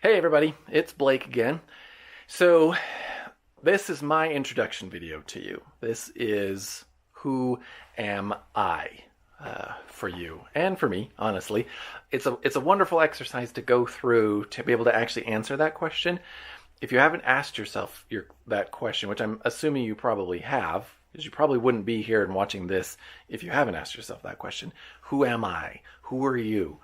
Hey everybody, it's Blake again. So this is my introduction video to you. This is who am I for you and for me, honestly. It's a wonderful exercise to go through to be able to actually answer that question. If you haven't asked yourself that question, which I'm assuming you probably have, because you probably wouldn't be here and watching this if you haven't asked yourself that question. Who am I? Who are you?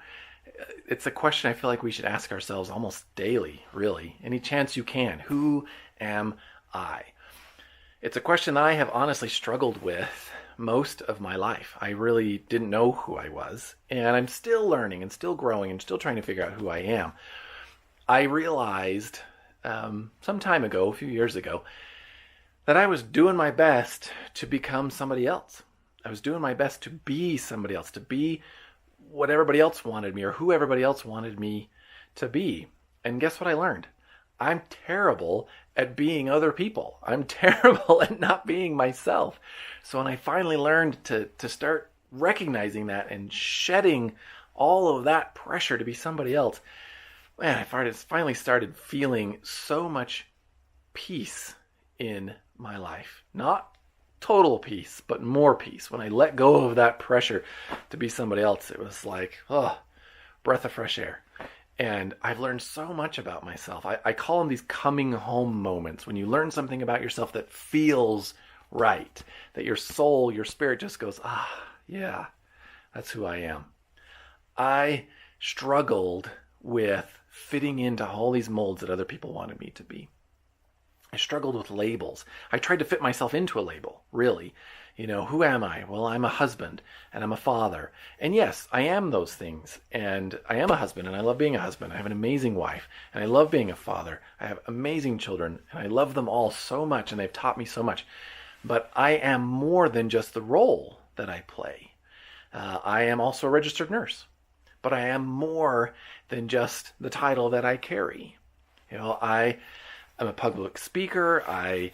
It's a question I feel like we should ask ourselves almost daily, really. Any chance you can. Who am I? It's a question that I have honestly struggled with most of my life. I really didn't know who I was, and I'm still learning and still growing and still trying to figure out who I am. I realized some time ago, a few years ago, that I was doing my best to become somebody else. I was doing my best to be somebody else, to be what everybody else wanted me or who everybody else wanted me to be. And guess what I learned? I'm terrible at being other people. I'm terrible at not being myself. So when I finally learned to start recognizing that and shedding all of that pressure to be somebody else, man, I finally started feeling so much peace in my life. Not total peace, but more peace. When I let go of that pressure to be somebody else, it was like, oh, breath of fresh air. And I've learned so much about myself. I call them these coming home moments, when you learn something about yourself that feels right, that your soul, your spirit just goes, yeah, that's who I am. I struggled with fitting into all these molds that other people wanted me to be. I struggled with labels. I tried to fit myself into a label, really. Who am I? Well, I'm a husband and I'm a father. And yes, I am those things. And I am a husband and I love being a husband. I have an amazing wife and I love being a father. I have amazing children and I love them all so much and they've taught me so much. But I am more than just the role that I play. I am also a registered nurse. But I am more than just the title that I carry. I'm a public speaker. I'm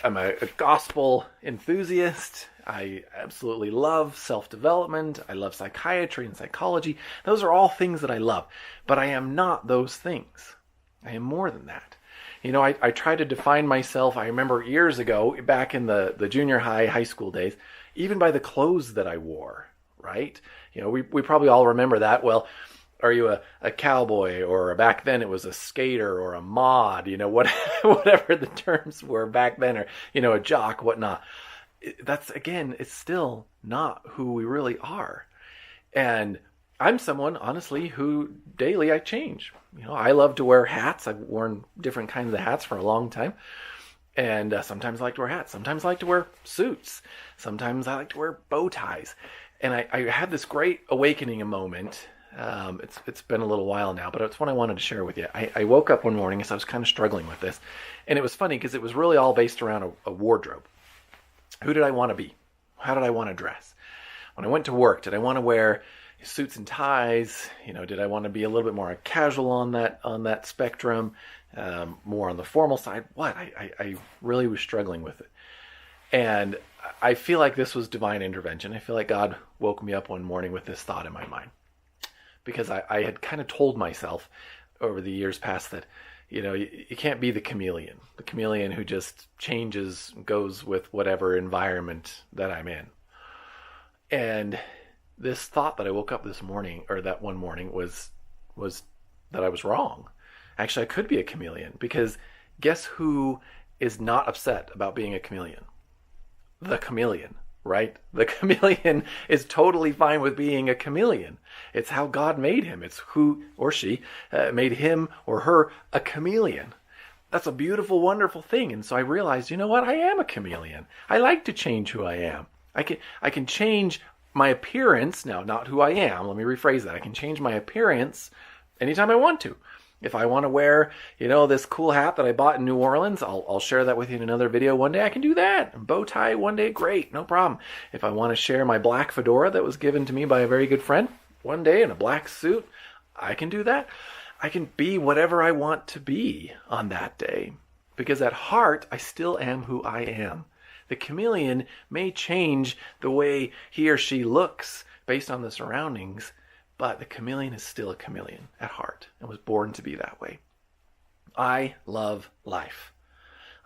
a gospel enthusiast. I absolutely love self-development. I love psychiatry and psychology. Those are all things that I love. But I am not those things. I am more than that. I try to define myself, I remember years ago, back in the junior high school days, even by the clothes that I wore, right? We probably all remember that. Well, are you a cowboy, or back then it was a skater or a mod, whatever the terms were back then, or, a jock, whatnot. That's, again, it's still not who we really are. And I'm someone, honestly, who daily I change. I love to wear hats. I've worn different kinds of hats for a long time. And sometimes I like to wear hats. Sometimes I like to wear suits. Sometimes I like to wear bow ties. And I had this great awakening moment. It's been a little while now, but it's one I wanted to share with you. I woke up one morning as I was kind of struggling with this. And it was funny because it was really all based around a wardrobe. Who did I want to be? How did I want to dress? When I went to work, did I want to wear suits and ties? Did I want to be a little bit more casual on that spectrum? More on the formal side? What? I really was struggling with it. And I feel like this was divine intervention. I feel like God woke me up one morning with this thought in my mind. Because I had kind of told myself over the years past that, you can't be the chameleon who just changes, goes with whatever environment that I'm in. And this thought that I woke up this morning, or that one morning, was that I was wrong. Actually, I could be a chameleon, because guess who is not upset about being a chameleon? The chameleon. Right? The chameleon is totally fine with being a chameleon. It's how God made him. It's who or she made him or her a chameleon. That's a beautiful, wonderful thing. And so I realized, you know what? I am a chameleon. I like to change who I am. I can change my appearance. Now, not who I am. Let me rephrase that. I can change my appearance anytime I want to. If I want to wear, this cool hat that I bought in New Orleans, I'll share that with you in another video one day. I can do that. A bow tie one day, great, no problem. If I want to share my black fedora that was given to me by a very good friend one day in a black suit, I can do that. I can be whatever I want to be on that day. Because at heart, I still am who I am. The chameleon may change the way he or she looks based on the surroundings, but the chameleon is still a chameleon at heart and was born to be that way. I love life.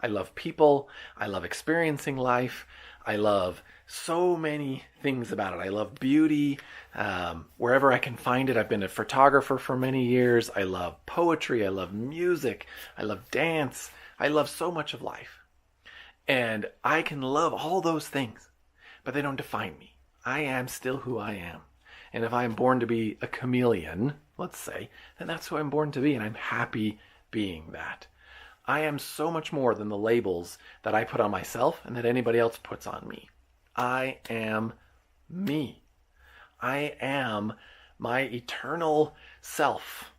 I love people. I love experiencing life. I love so many things about it. I love beauty. Wherever I can find it. I've been a photographer for many years. I love poetry. I love music. I love dance. I love so much of life. And I can love all those things, but they don't define me. I am still who I am. And if I'm born to be a chameleon, let's say, then that's who I'm born to be, and I'm happy being that. I am so much more than the labels that I put on myself and that anybody else puts on me. I am me. I am my eternal self.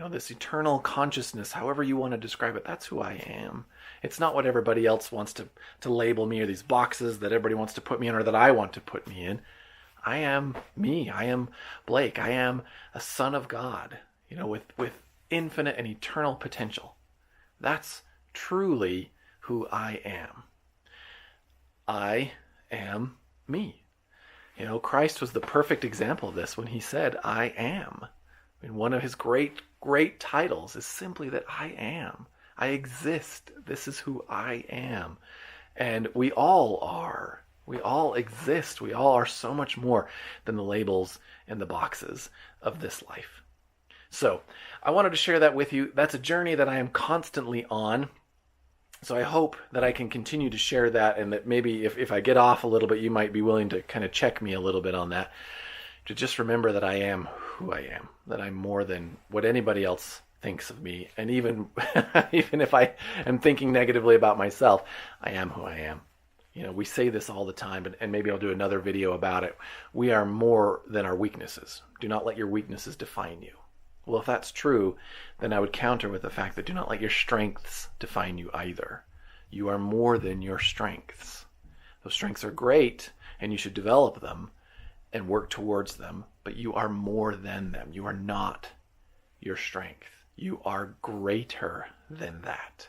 This eternal consciousness, however you want to describe it, that's who I am. It's not what everybody else wants to label me, or these boxes that everybody wants to put me in, or that I want to put me in. I am me. I am Blake. I am a son of God, with infinite and eternal potential. That's truly who I am. I am me. Christ was the perfect example of this when he said, I am. One of his great titles is simply that I am. I exist. This is who I am. And we all are. We all exist. We all are so much more than the labels and the boxes of this life. So I wanted to share that with you. That's a journey that I am constantly on. So I hope that I can continue to share that, and that maybe if I get off a little bit, you might be willing to kind of check me a little bit on that. To just remember that I am who I am, that I'm more than what anybody else thinks of me. And even if I am thinking negatively about myself, I am who I am. We say this all the time, and maybe I'll do another video about it. We are more than our weaknesses. Do not let your weaknesses define you. Well, if that's true, then I would counter with the fact that do not let your strengths define you either. You are more than your strengths. Those strengths are great, and you should develop them and work towards them, but you are more than them. You are not your strength. You are greater than that.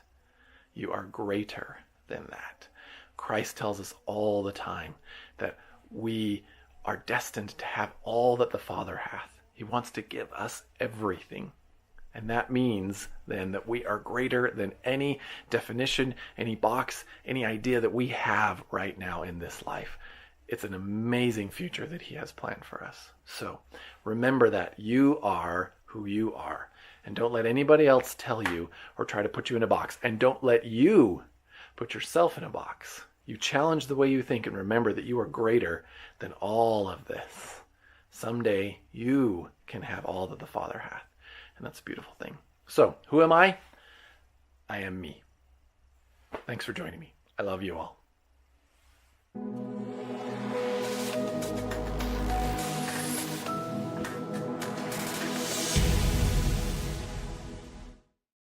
You are greater than that. Christ tells us all the time that we are destined to have all that the Father hath. He wants to give us everything. And that means then that we are greater than any definition, any box, any idea that we have right now in this life. It's an amazing future that he has planned for us. So remember that you are who you are. And don't let anybody else tell you or try to put you in a box. And don't let you put yourself in a box. You challenge the way you think, and remember that you are greater than all of this. Someday you can have all that the Father hath. And that's a beautiful thing. So, who am I? I am me. Thanks for joining me. I love you all.